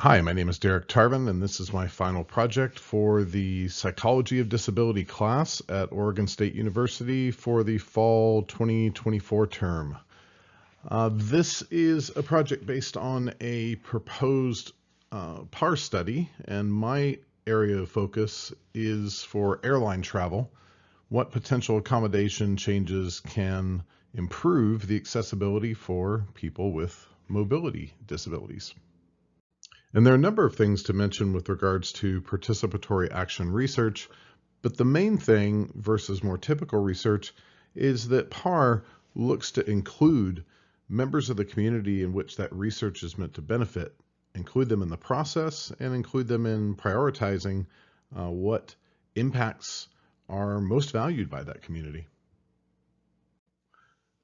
Hi, my name is Derek Tarvin, and this is my final project for the Psychology of Disability class at Oregon State University for the fall 2024 term. This is a project based on a proposed PAR study, and my area of focus is for airline travel. What potential accommodation changes can improve the accessibility for people with mobility disabilities? And there are a number of things to mention with regards to participatory action research, but the main thing versus more typical research is that PAR looks to include members of the community in which that research is meant to benefit, include them in the process, and include them in prioritizing what impacts are most valued by that community.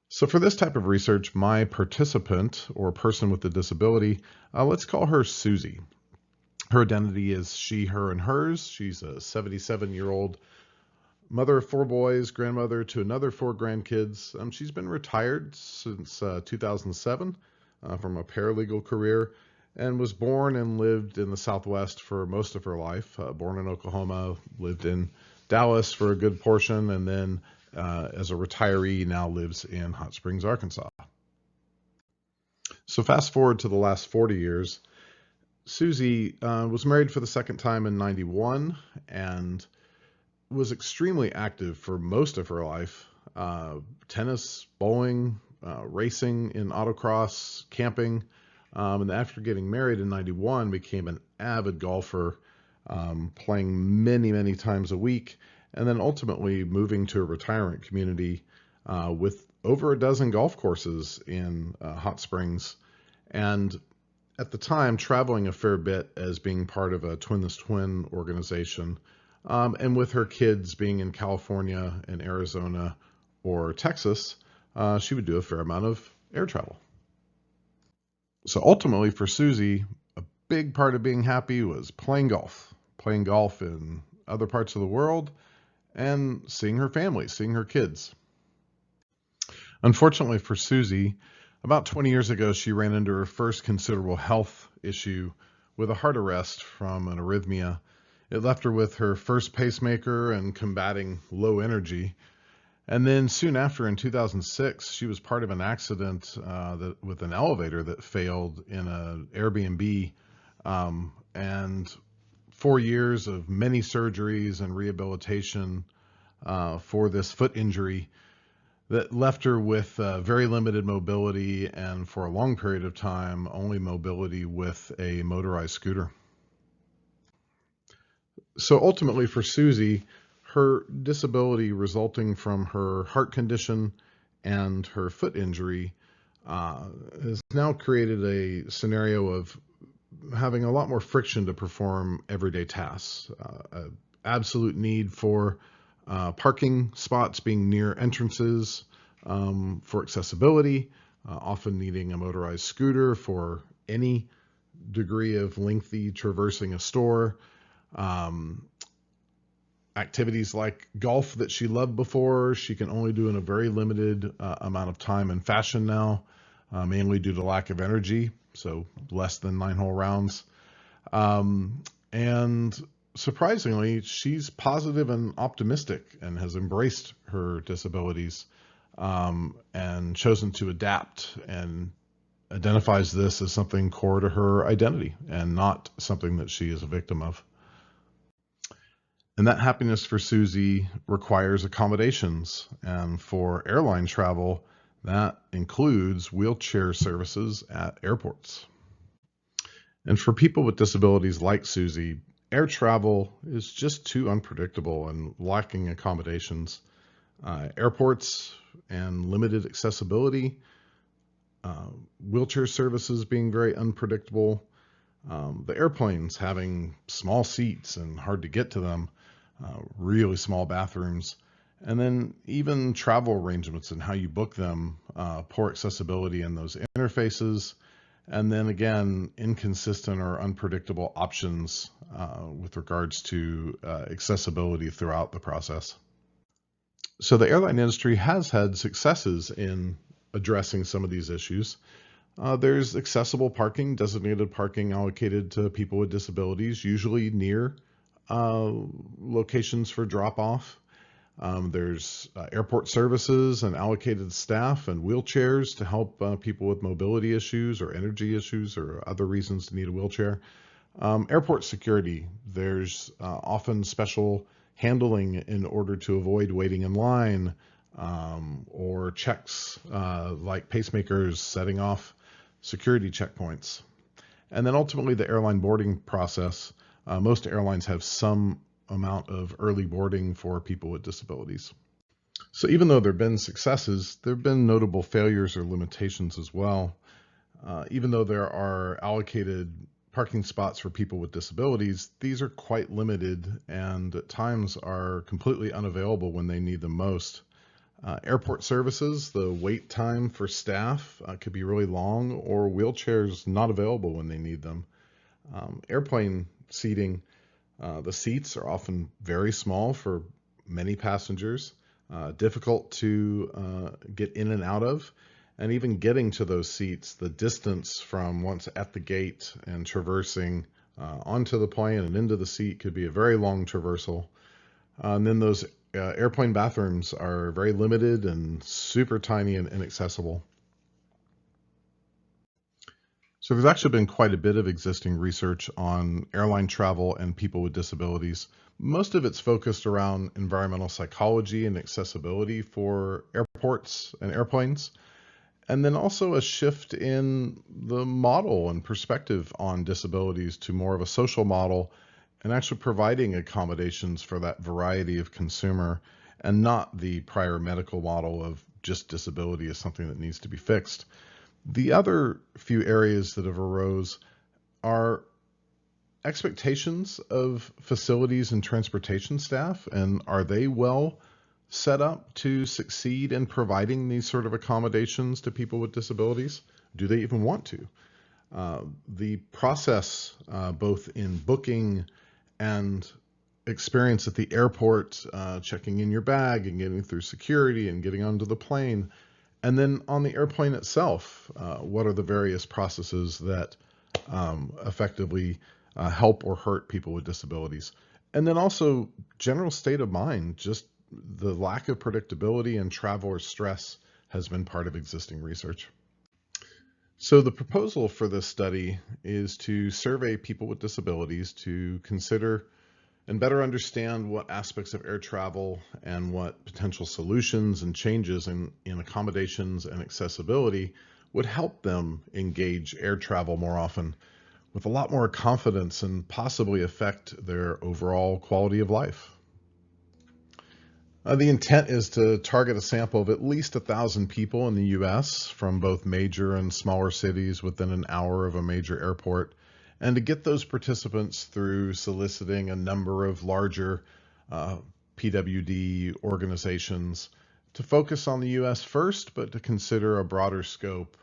So for this type of research, my participant or person with a disability, let's call her Susie. Her identity is she, her, and hers. She's a 77-year-old mother of 4 boys, grandmother to another 4 grandkids. She's been retired since 2007 from a paralegal career and was born and lived in the Southwest for most of her life. Born in Oklahoma, lived in Dallas for a good portion, and then as a retiree now lives in Hot Springs, Arkansas. So fast forward to the last 40 years, Susie was married for the second time in '91 and was extremely active for most of her life. Tennis, bowling, racing in autocross, camping, and after getting married in '91 became an avid golfer, playing many times a week, and then ultimately moving to a retirement community with over a dozen golf courses in Hot Springs, and at the time traveling a fair bit as being part of a Twin This Twin organization, and with her kids being in California and Arizona or Texas, she would do a fair amount of air travel. So ultimately for Susie, a big part of being happy was playing golf in other parts of the world, and seeing her family, seeing her kids. Unfortunately for Susie, about 20 years ago, she ran into her first considerable health issue with a heart arrest from an arrhythmia. It left her with her first pacemaker and combating low energy. And then soon after, in 2006, she was part of an accident with an elevator that failed in an Airbnb, and 4 years of many surgeries and rehabilitation for this foot injury that left her with very limited mobility, and for a long period of time, only mobility with a motorized scooter. So ultimately for Susie, her disability resulting from her heart condition and her foot injury has now created a scenario of having a lot more friction to perform everyday tasks. Absolute need for parking spots being near entrances for accessibility, often needing a motorized scooter for any degree of lengthy traversing a store. Activities like golf that she loved before, she can only do in a very limited amount of time and fashion now, mainly due to lack of energy, so less than 9-hole rounds. And surprisingly, she's positive and optimistic and has embraced her disabilities and chosen to adapt, and identifies this as something core to her identity and not something that she is a victim of. And that happiness for Susie requires accommodations. And for airline travel, that includes wheelchair services at airports. And for people with disabilities like Susie, air travel is just too unpredictable and lacking accommodations. Airports and limited accessibility, wheelchair services being very unpredictable, the airplanes having small seats and hard to get to them, really small bathrooms, and then even travel arrangements and how you book them, poor accessibility in those interfaces, and then again, inconsistent or unpredictable options with regards to accessibility throughout the process. So the airline industry has had successes in addressing some of these issues. There's accessible parking, designated parking allocated to people with disabilities, usually near uh, locations for drop-off. There's airport services and allocated staff and wheelchairs to help people with mobility issues or energy issues or other reasons to need a wheelchair. Airport security, there's often special handling in order to avoid waiting in line or checks like pacemakers setting off security checkpoints. And then ultimately the airline boarding process. Most airlines have some amount of early boarding for people with disabilities. So even though there have been successes, there have been notable failures or limitations as well. Even though there are allocated parking spots for people with disabilities, these are quite limited and at times are completely unavailable when they need them most. Airport services, the wait time for staff could be really long, or wheelchairs not available when they need them. Airplane seating, the seats are often very small for many passengers, difficult to get in and out of, and even getting to those seats, the distance from once at the gate and traversing onto the plane and into the seat could be a very long traversal. And then those airplane bathrooms are very limited and super tiny and inaccessible. So there's actually been quite a bit of existing research on airline travel and people with disabilities. Most of it's focused around environmental psychology and accessibility for airports and airplanes. And then also a shift in the model and perspective on disabilities to more of a social model and actually providing accommodations for that variety of consumer and not the prior medical model of just disability as something that needs to be fixed. The other few areas that have arose are expectations of facilities and transportation staff, and are they well set up to succeed in providing these sort of accommodations to people with disabilities? Do they even want to? The process, both in booking and experience at the airport, checking in your bag and getting through security and getting onto the plane, and then on the airplane itself, what are the various processes that effectively help or hurt people with disabilities? And then also general state of mind, just the lack of predictability and traveler stress has been part of existing research. So the proposal for this study is to survey people with disabilities to consider and better understand what aspects of air travel and what potential solutions and changes in accommodations and accessibility would help them engage air travel more often with a lot more confidence and possibly affect their overall quality of life. The intent is to target a sample of at least 1,000 people in the US from both major and smaller cities within an hour of a major airport, and to get those participants through soliciting a number of larger PWD organizations to focus on the US first, but to consider a broader scope,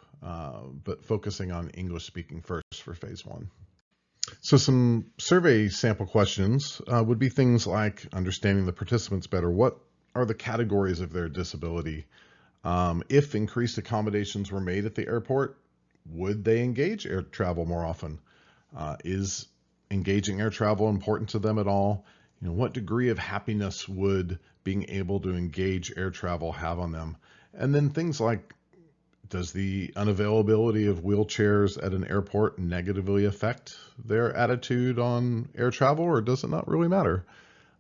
but focusing on English-speaking first for phase one. So some survey sample questions would be things like understanding the participants better. What are the categories of their disability? If increased accommodations were made at the airport, would they engage air travel more often? Is engaging air travel important to them at all? What degree of happiness would being able to engage air travel have on them? And then things like, does the unavailability of wheelchairs at an airport negatively affect their attitude on air travel, or does it not really matter?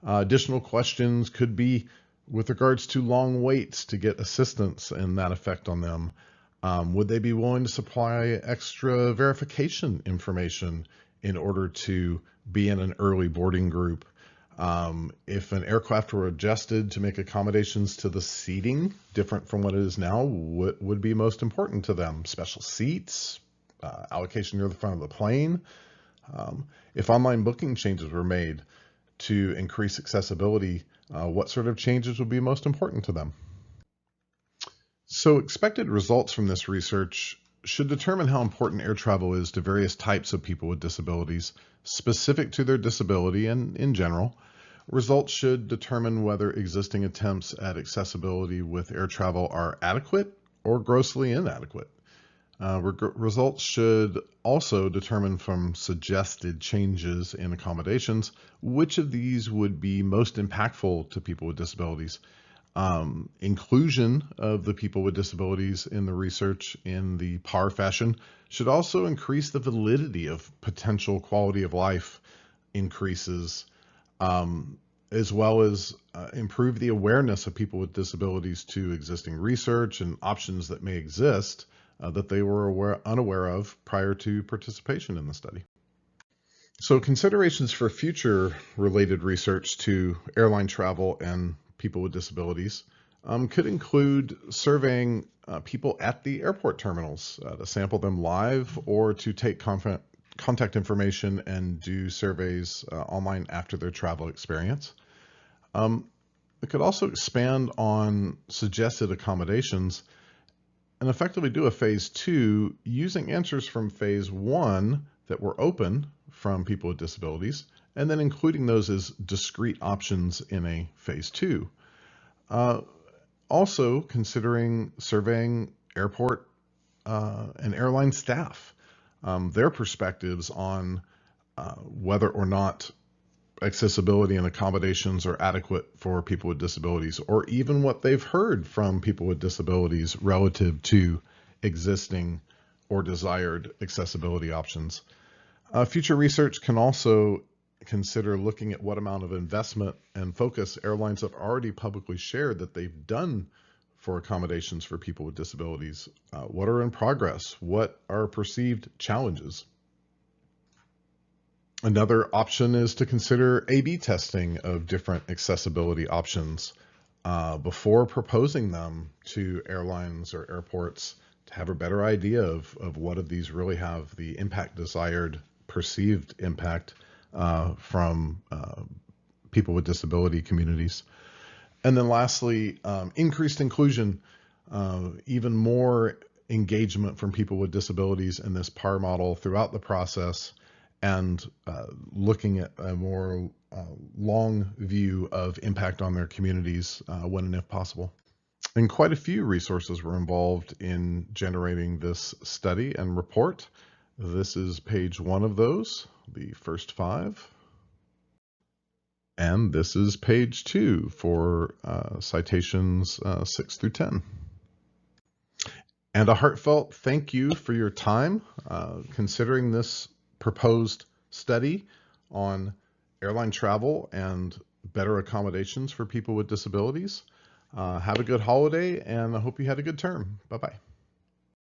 Additional questions could be with regards to long waits to get assistance and that effect on them. Would they be willing to supply extra verification information in order to be in an early boarding group? If an aircraft were adjusted to make accommodations to the seating different from what it is now, what would be most important to them? Special seats, allocation near the front of the plane? If online booking changes were made to increase accessibility, what sort of changes would be most important to them? So expected results from this research should determine how important air travel is to various types of people with disabilities, specific to their disability and in general. Results should determine whether existing attempts at accessibility with air travel are adequate or grossly inadequate. Results should also determine from suggested changes in accommodations which of these would be most impactful to people with disabilities. Inclusion of the people with disabilities in the research in the PAR fashion should also increase the validity of potential quality of life increases, as well as improve the awareness of people with disabilities to existing research and options that may exist that they were unaware of prior to participation in the study. So considerations for future related research to airline travel and people with disabilities could include surveying people at the airport terminals to sample them live or to take contact information and do surveys online after their travel experience. It could also expand on suggested accommodations and effectively do a phase 2 using answers from phase 1 that were open from people with disabilities, and then including those as discrete options in a phase 2. Also considering surveying airport and airline staff, their perspectives on whether or not accessibility and accommodations are adequate for people with disabilities, or even what they've heard from people with disabilities relative to existing or desired accessibility options. Future research can also consider looking at what amount of investment and focus airlines have already publicly shared that they've done for accommodations for people with disabilities. What are in progress? What are perceived challenges? Another option is to consider A/B testing of different accessibility options before proposing them to airlines or airports to have a better idea of what of these really have the impact desired, perceived impact from people with disability communities. And then lastly, increased inclusion, even more engagement from people with disabilities in this PAR model throughout the process, and looking at a more long view of impact on their communities when and if possible. And quite a few resources were involved in generating this study and report. This is page 1 of those, the first 5. And this is page 2 for citations 6 through 10. And a heartfelt thank you for your time considering this proposed study on airline travel and better accommodations for people with disabilities. Have a good holiday, and I hope you had a good term. Bye-bye.